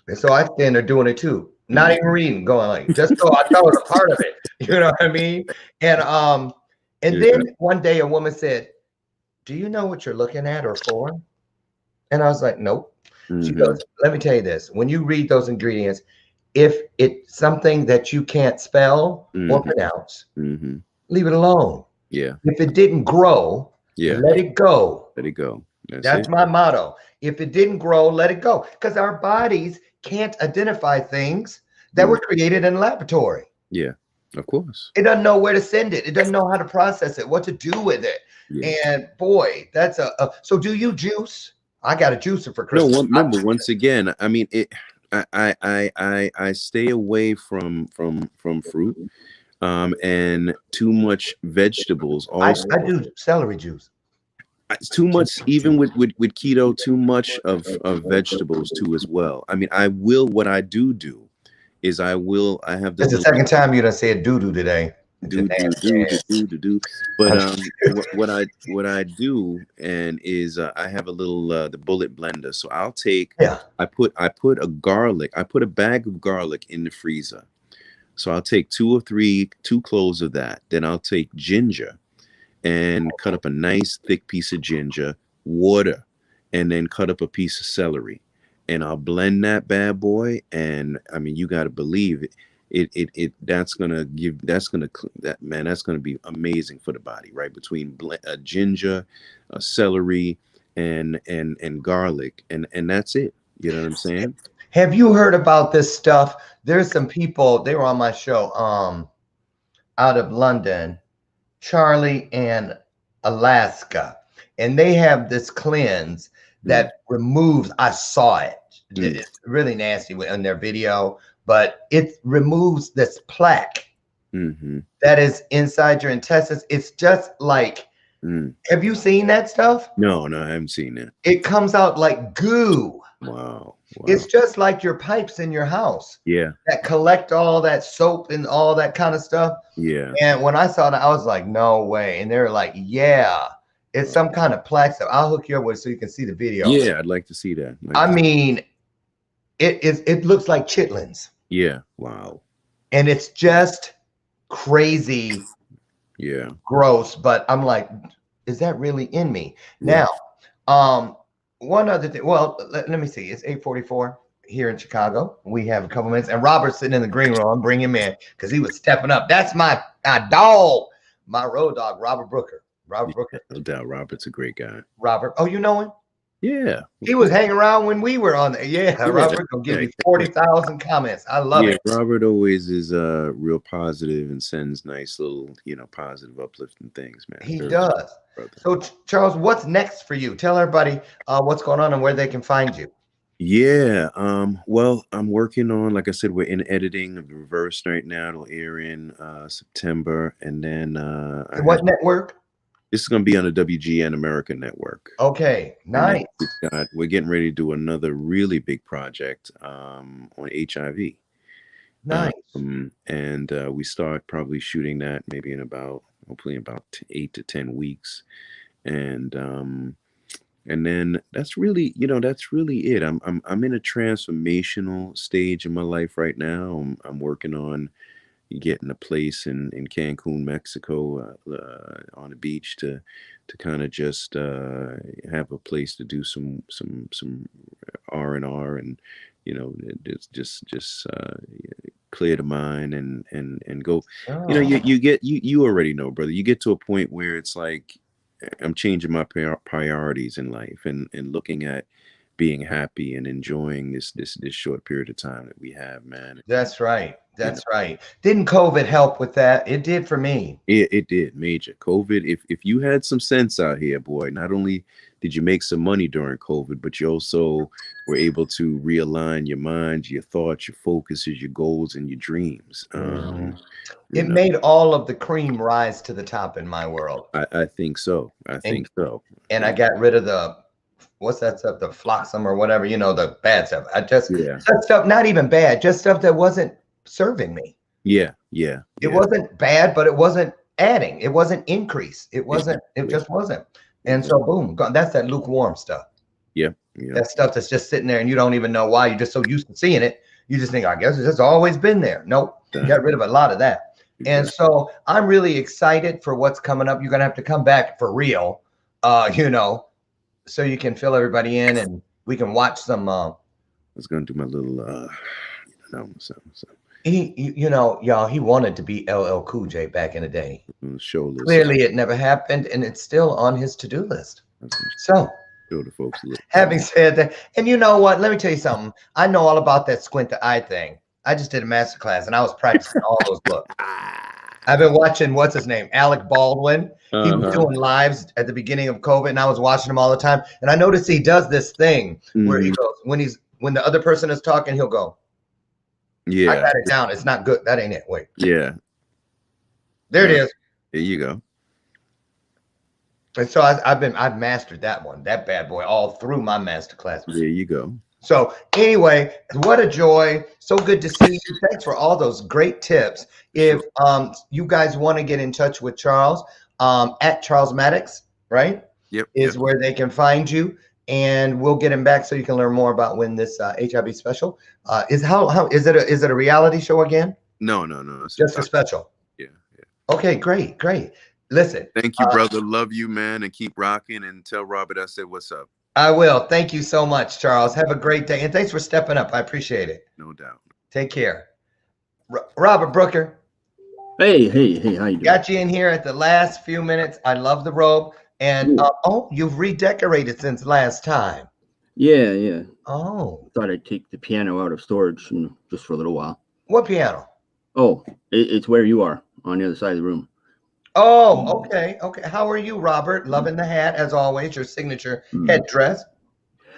And so I stand there doing it too. Not even reading, going like, just so I know it's a part of it. You know what I mean? And then one day a woman said, do you know what you're looking at or for? And I was like, nope. She Mhm. goes, let me tell you this. When you read those ingredients, if it's something that you can't spell or Mhm. pronounce, Mhm. leave it alone. Yeah. If it didn't grow, Yeah. let it go. Let it go. That's That's it. my motto. If it didn't grow, let it go. Because our bodies can't identify things that were created in a laboratory. Yeah. Of course. It doesn't know where to send it. It doesn't know how to process it, what to do with it. Yeah. And boy, that's so do you juice? I got a juicer for No, Christmas. remember, once again, I mean, I stay away from fruit, and too much vegetables also. I do celery juice. It's too much, even with keto, too much of vegetables too as well. I mean, what I do is I have the It's the little second time you done said doo doo today. do do do do do do do. But what I do and is I have a little the bullet blender. So Yeah. I put a bag of garlic in the freezer. So I'll take two cloves of that. Then I'll take ginger and cut up a nice thick piece of ginger, water, and then cut up a piece of celery. And I'll blend that bad boy. And I mean, you got to believe it. That's gonna be amazing for the body, right? Between ginger, celery, and garlic, and that's it. You know what I'm saying? Have you heard about this stuff? There's some people, they were on my show, out of London, Charlie and Alaska, and they have this cleanse that removes. I saw it. It's really nasty in their video, but it removes this plaque that is inside your intestines. It's just like, have you seen that stuff? No, I haven't seen that. It comes out like goo. Wow. It's just like your pipes in your house. Yeah. That collect all that soap and all that kind of stuff. Yeah. And when I saw that, I was like, no way. And they're like, yeah, it's some kind of plaque stuff. I'll hook you up with it so you can see the video. Yeah, I'd like to see that. I mean, it looks like chitlins. Yeah. Wow. And it's just crazy. Yeah. Gross. But I'm like, is that really in me? Yeah. Now, one other thing. Well, let me see. It's 8:44 here in Chicago. We have a couple minutes, and Robert's sitting in the green room. Bring him in because he was stepping up. That's my dog, my road dog, Robert Brooker. Robert Brooker. No doubt, Robert's a great guy. Robert. Oh, you know him? Yeah. He was hanging around when we were on there. Yeah, Robert gonna give you 40,000 comments. I love it. Robert always is real positive and sends nice little, positive, uplifting things, man. He does. Brother. So, Charles, what's next for you? Tell everybody what's going on and where they can find you. Yeah. Well, I'm working on, like I said, we're in editing of the reverse right now. It'll air in September, and then what network? This is going to be on the WGN America network. Okay, nice. We're getting ready to do another really big project on HIV. Nice. And we start probably shooting that maybe hopefully in about 8 to 10 weeks. And then that's really it. I'm in a transformational stage in my life right now. I'm working on getting a place in Cancun, Mexico, on the beach to kind of just have a place to do some R&R and just clear the mind and go. Oh. You already know, brother. You get to a point where it's like I'm changing my priorities in life and looking at being happy and enjoying this short period of time that we have, man. That's right. That's right. Didn't COVID help with that? It did for me. It did, major. COVID, if you had some sense out here, boy, not only did you make some money during COVID, but you also were able to realign your mind, your thoughts, your focuses, your goals, and your dreams. It made all of the cream rise to the top in my world. I think so. I think so. And I got rid of what's that stuff, the flotsam or whatever, the bad stuff. Just stuff, not even bad, just stuff that wasn't serving me. Yeah. It wasn't bad, but it wasn't adding. It wasn't increase. It wasn't. It just wasn't. And so, boom, that's that lukewarm stuff. Yeah. That stuff that's just sitting there, and you don't even know why. You're just so used to seeing it. You just think, I guess it's just always been there. Nope. Got rid of a lot of that. And so, I'm really excited for what's coming up. You're gonna have to come back for real. you know, so you can fill everybody in and we can watch some. I was gonna do my little so You know, y'all, he wanted to be LL Cool J back in the day. show a little. Clearly, it never happened, and it's still on his to-do list. So, Show the folks a little. having said that, and you know what? Let me tell you something. I know all about that squint the eye thing. I just did a master class, and I was practicing all those looks. I've been watching, what's his name, Alec Baldwin. He was doing lives at the beginning of COVID, and I was watching him all the time. And I noticed he does this thing where he goes, when the other person is talking, he'll go, Yeah, I got it down. It's not good. That ain't it. Wait. Yeah. There it is. There you go. And so I've mastered that one, that bad boy, all through my master class. There you go. So anyway, what a joy. So good to see you. Thanks for all those great tips. If you guys want to get in touch with Charles, at Charles Maddox, right? Yep. Is where they can find you. And we'll get him back so you can learn more about when this HIV special is. How is it a reality show again? No. It's just a special. Yeah. Okay, great. Listen. Thank you, brother. Love you, man, and keep rocking. And tell Robert I said what's up. I will. Thank you so much, Charles. Have a great day, and thanks for stepping up. I appreciate it. No doubt. Take care, Robert Brooker. Hey, how you doing? Got you in here at the last few minutes. I love the robe. And you've redecorated since last time. Yeah. Oh. Thought I'd take the piano out of storage just for a little while. What piano? Oh, it's where you are on the other side of the room. Oh, okay. How are you, Robert? Loving the hat as always. Your signature headdress.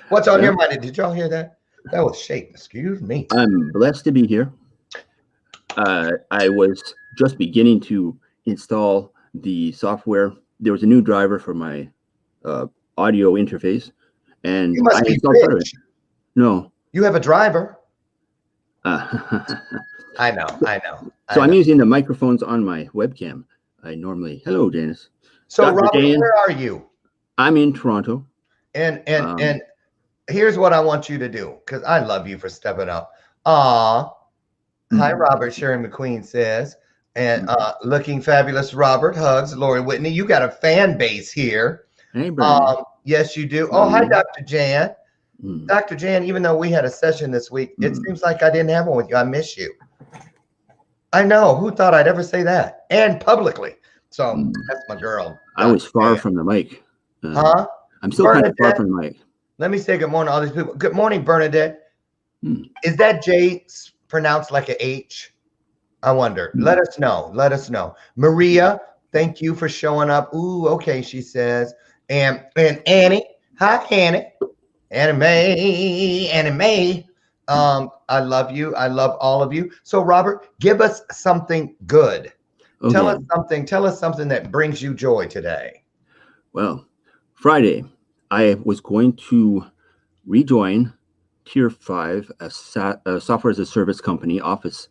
What's on your mind? Did y'all hear that? That was shaking. Excuse me. I'm blessed to be here. I was just beginning to install the software. There was a new driver for my audio interface, and you must I be installed part of it. No. You have a driver. I know. So I'm using the microphones on my webcam. I normally. Hello, Janice. So, Dr. Robert, Dan, where are you? I'm in Toronto. And here's what I want you to do, because I love you for stepping up. Hi, Robert. Sherry McQueen says. And looking fabulous, Robert. Hugs, Lori Whitney. You got a fan base here. Hey, Brian. Yes, you do. Oh, hi, Dr. Jan. Dr. Jan, even though we had a session this week, it seems like I didn't have one with you. I miss you. I know. Who thought I'd ever say that? And publicly. So that's my girl. I was far from the mic. I'm still kind of far from the mic. Let me say good morning to all these people. Good morning, Bernadette. Is that J pronounced like an H? I wonder. Let us know. Maria, thank you for showing up. Ooh, okay, she says. And Annie. Hi, Annie. Annie Mae. I love you. I love all of you. So, Robert, give us something good. Okay. Tell us something that brings you joy today. Well, Friday, I was going to rejoin Tier 5, a software as a service company, office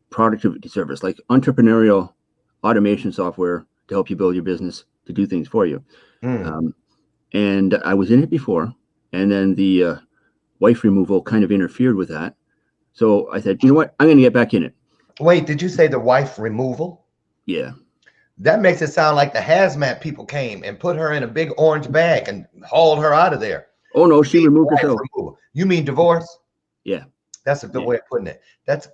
productivity service, like entrepreneurial automation software to help you build your business, to do things for you. And I was in it before, and then the wife removal kind of interfered with that. So I said, you know what? I'm going to get back in it. Wait, did you say the wife removal? Yeah. That makes it sound like the hazmat people came and put her in a big orange bag and hauled her out of there. Oh, no, she removed herself. You mean divorce? Yeah. That's a good way of putting it. That's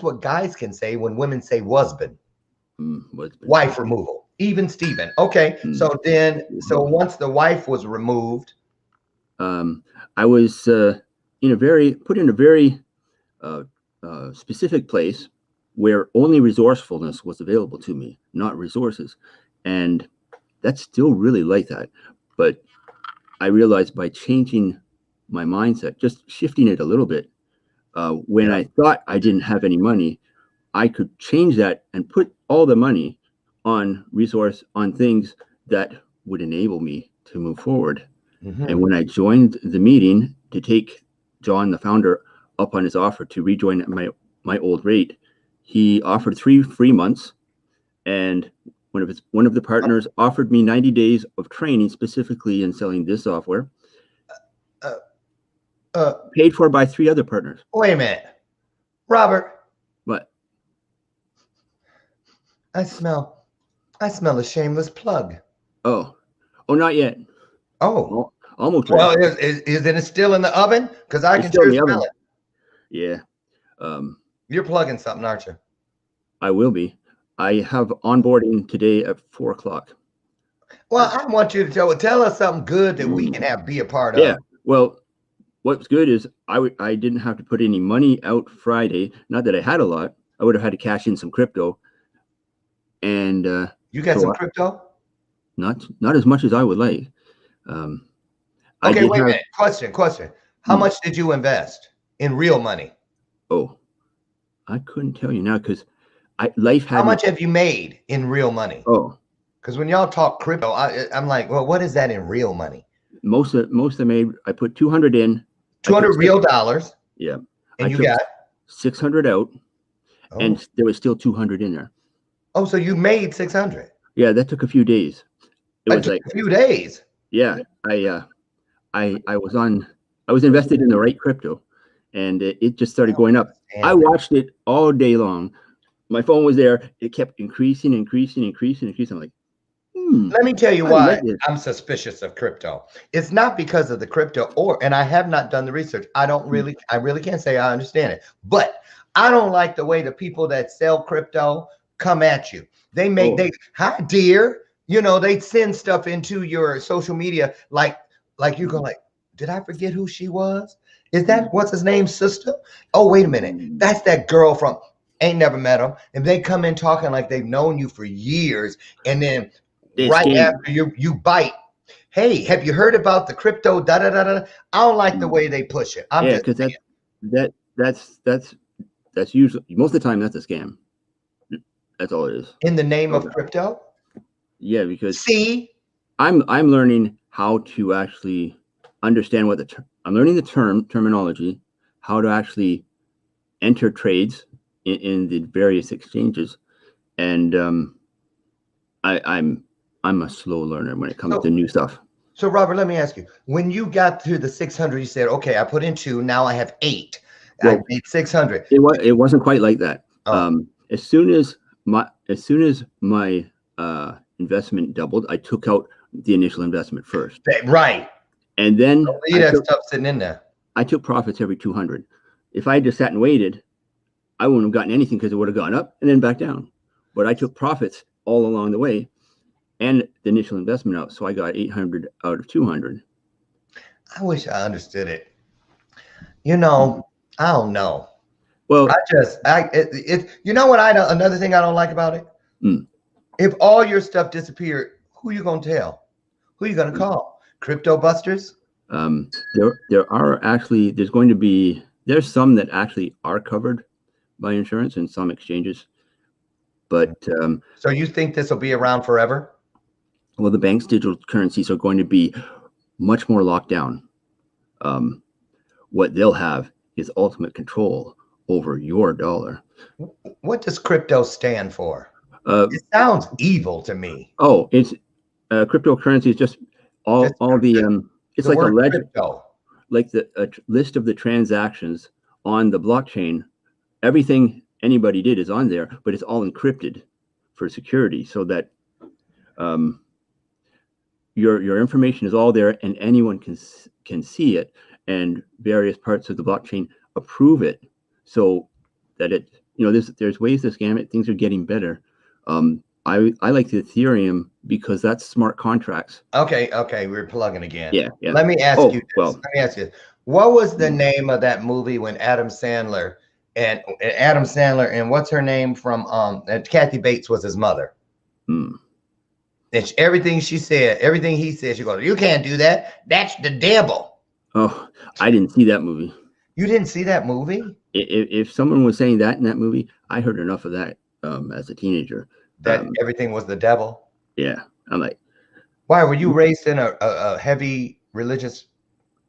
what guys can say when women say husband. Wife removal. Even Steven. Okay. So once the wife was removed. I was put in a very specific place where only resourcefulness was available to me, not resources. And that's still really like that. But I realized by changing my mindset, just shifting it a little bit, when I thought I didn't have any money, I could change that and put all the money on things that would enable me to move forward. And when I joined the meeting to take John, the founder, up on his offer to rejoin at my old rate, he offered 3 free months, and one of the partners offered me 90 days of training specifically in selling this software, paid for by 3 other partners. Wait a minute, Robert. What? I smell a shameless plug. Oh, Oh, not yet. Oh, Almost well, ready. is it still in the oven? Because I It's can still in sure the smell oven. it. Yeah. You're plugging something, aren't you? I will be. I have onboarding today at 4:00. Well, I want you to tell us something good that we can be a part Yeah. of. Well, what's good is I didn't have to put any money out Friday. Not that I had a lot. I would have had to cash in some crypto, and You got some crypto? not as much as I would like. I Okay, did wait a have. minute. Question. How much did you invest in real money? Oh, I couldn't tell you now because life had How me. much have you made in real money? Oh, Because when y'all talk crypto, I'm like, well, what is that in real money? most I made. I put 200 in. 200 real dollars. Yeah. And I you took got 600 out, oh. and there was still 200 in there. Oh, so you made 600. Yeah, that took a few days. It was took like a few days. yeah. I was invested in the right crypto, and it just started going up. I watched it all day long. My phone was there. It kept increasing. I'm like, Let me tell you I why like this. I'm suspicious of crypto. It's not because of the crypto and I have not done the research. I really can't say I understand it, but I don't like the way the people that sell crypto come at you. Hi dear, they send stuff into your social media like you go like, did I forget who she was? Is that what's his name, sister? Oh, wait a minute. That's that girl from ain't never met them. And they come in talking like they've known you for years. And then right after you bite, hey, have you heard about the crypto? Da da da da. I don't like the way they push it. Yeah, because that's usually most of the time that's a scam. That's all it is. In the name of crypto. Yeah, because see, I'm learning how to actually understand what I'm learning the terminology, how to actually enter trades in the various exchanges, and I'm a slow learner when it comes to new stuff. So Robert, let me ask you: when you got to the 600, you said, "Okay, I put in 2. Now I have 8. Well, I made 600." It wasn't quite like that. Oh. As soon as my investment doubled, I took out the initial investment first. Right. And then that stuff sitting in there. I took profits every 200. If I had just sat and waited, I wouldn't have gotten anything because it would have gone up and then back down. But I took profits all along the way and the initial investment out. So I got 800 out of 200. I wish I understood it. I don't know. Well, you know what another thing I don't like about it? If all your stuff disappeared, who you going to tell? Who you going to call? Crypto busters? There are actually, there's some that actually are covered by insurance in some exchanges. But so you think this will be around forever? Well, the bank's digital currencies are going to be much more locked down. What they'll have is ultimate control over your dollar. What does crypto stand for? It sounds evil to me. Oh, it's cryptocurrency is just all the it's like a ledger, like a list of the transactions on the blockchain. Everything anybody did is on there, but it's all encrypted for security, so that your information is all there and anyone can see it, and various parts of the blockchain approve it, so that there's ways to scam it. Things are getting better. I like the Ethereum because that's smart contracts. Okay, we're plugging again. Yeah. Let me ask you this. Let me ask you, what was the name of that movie when Adam Sandler and what's her name from Kathy Bates was his mother? And everything he said, she goes, "You can't do that. That's the devil." Oh, I didn't see that movie. You didn't see that movie? If someone was saying that in that movie, I heard enough of that as a teenager. That everything was the devil? Yeah. I'm like, why were you raised in a heavy religious?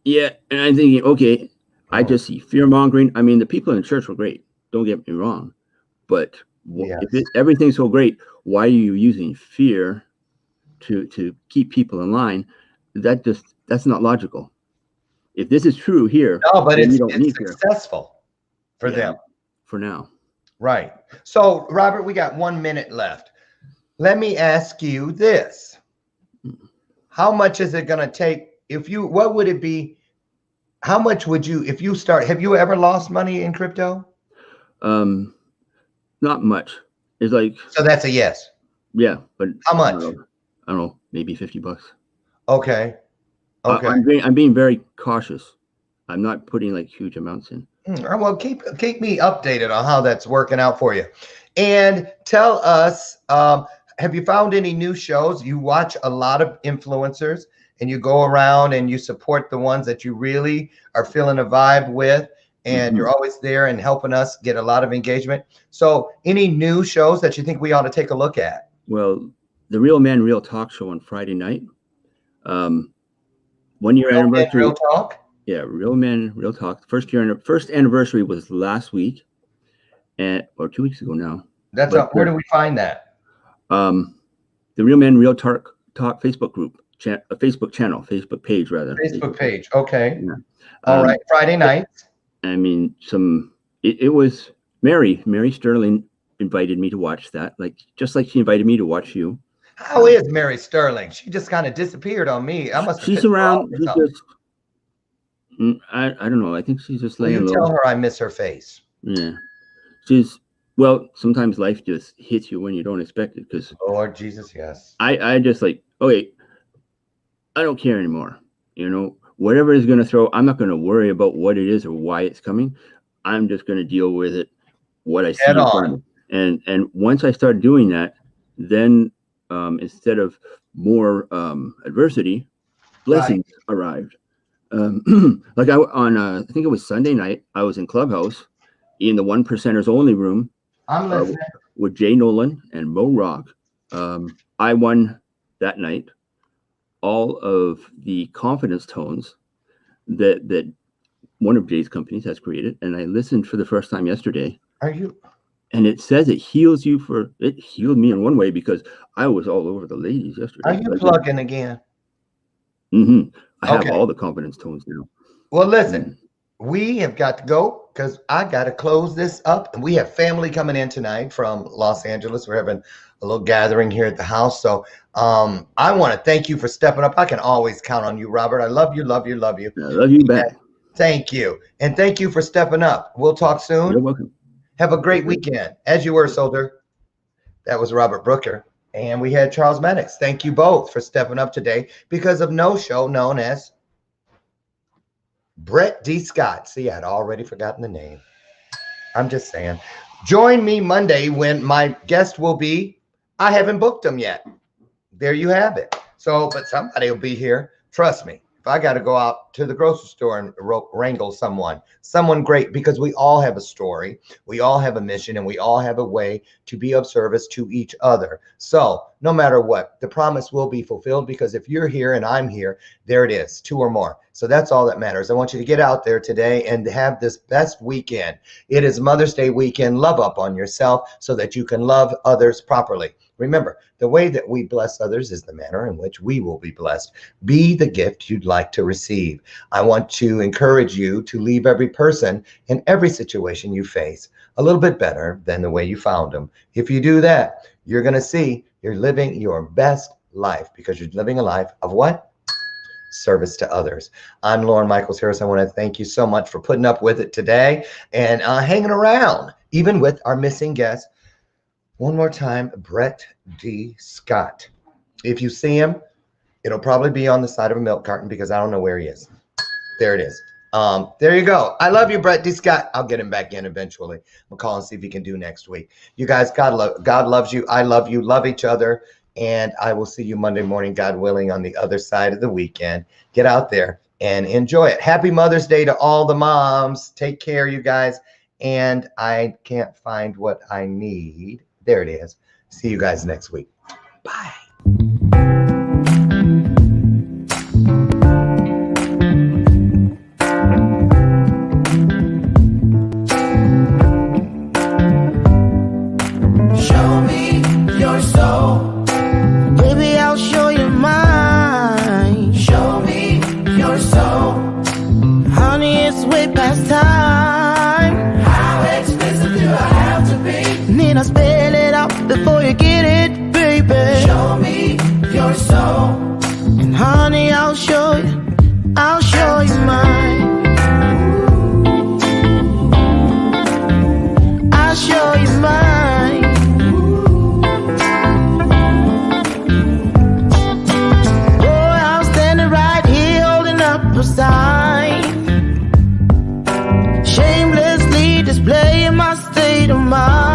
Yeah, and I'm thinking, okay, I just see fear mongering. I mean, the people in the church were great. Don't get me wrong, but if everything's so great, why are you using fear to keep people in line? That's not logical. If this is true here, no, but it's need successful for them for now. Right. So, Robert, we got 1 minute left. Let me ask you this: how much is it going to take what would it be? How much would you, if you start, have you ever lost money in crypto? Not much. It's like, so that's a yes. Yeah, but how much? I don't know, maybe $50. Okay. Okay. I'm being very cautious. I'm not putting like huge amounts in. Well, keep me updated on how that's working out for you. And tell us, have you found any new shows? You watch a lot of influencers and you go around and you support the ones that you really are feeling a vibe with, and you're always there and helping us get a lot of engagement. So any new shows that you think we ought to take a look at? Well, the Real Man Real Talk show on Friday night. 1 year Real anniversary. Man, Real Talk? Yeah, Real Men Real Talk. First anniversary was last week, or 2 weeks ago now. That's where do we find that? The Real Men Real Talk Facebook group, Facebook channel, Facebook page rather. Facebook page. Okay. Yeah. All right. Friday night. I mean, it was Mary Sterling invited me to watch that, just like she invited me to watch you. How is Mary Sterling? She just kind of disappeared on me. I must. She's around. I don't know. I think she's just laying low. Tell her I miss her face. Yeah, sometimes life just hits you when you don't expect it. Because Lord Jesus, yes. I just okay, I don't care anymore. Whatever is going to throw, I'm not going to worry about what it is or why it's coming. I'm just going to deal with it, what I see. Head on. And once I start doing that, then instead of more adversity, blessings arrived. I think it was Sunday night, I was in Clubhouse in the 1%ers only room. I'm listening. With Jay Nolan and Mo Rock. I won that night all of the confidence tones that one of Jay's companies has created, and I listened for the first time yesterday. Are you? And it says it heals you it healed me in one way because I was all over the ladies yesterday. Are you plugging again? I have all the confidence tones now. Well, listen, we have got to go because I got to close this up, and we have family coming in tonight from Los Angeles. We're having a little gathering here at the house. So I want to thank you for stepping up. I can always count on you, Robert. I love you, love you, love you. I love you back. Thank you. And thank you for stepping up. We'll talk soon. You're welcome. Have a great weekend. As you were, soldier. That was Robert Brooker. And we had Charles Maddox. Thank you both for stepping up today because of no show known as Brett D. Scott. See, I'd already forgotten the name. I'm just saying. Join me Monday when my guest will be, I haven't booked him yet. There you have it. So, but somebody will be here. Trust me. If I got to go out to the grocery store and wrangle someone great, because we all have a story, we all have a mission, and we all have a way to be of service to each other. So no matter what, the promise will be fulfilled, because if you're here and I'm here, there it is, 2 or more. So that's all that matters. I want you to get out there today and have this best weekend. It is Mother's Day weekend. Love up on yourself so that you can love others properly. Remember, the way that we bless others is the manner in which we will be blessed. Be the gift you'd like to receive. I want to encourage you to leave every person in every situation you face a little bit better than the way you found them. If you do that, you're going to see you're living your best life, because you're living a life of what? Service to others. I'm Lauren Michaels Harris. I want to thank you so much for putting up with it today and hanging around, even with our missing guest. One more time, Brett D. Scott. If you see him, it'll probably be on the side of a milk carton, because I don't know where he is. There it is. There you go. I love you, Brett D. Scott. I'll get him back in eventually. I'll call and see if he can do next week. You guys, God loves you. I love you. Love each other. And I will see you Monday morning, God willing, on the other side of the weekend. Get out there and enjoy it. Happy Mother's Day to all the moms. Take care, you guys. And I can't find what I need. There it is. See you guys next week. Bye. Show me your soul. Baby, I'll show you mine. Show me your soul. Honey, it's way past time. How expensive do I have to be? Need I spell it out before you get it, baby? Show me your soul. And blame my state of mind.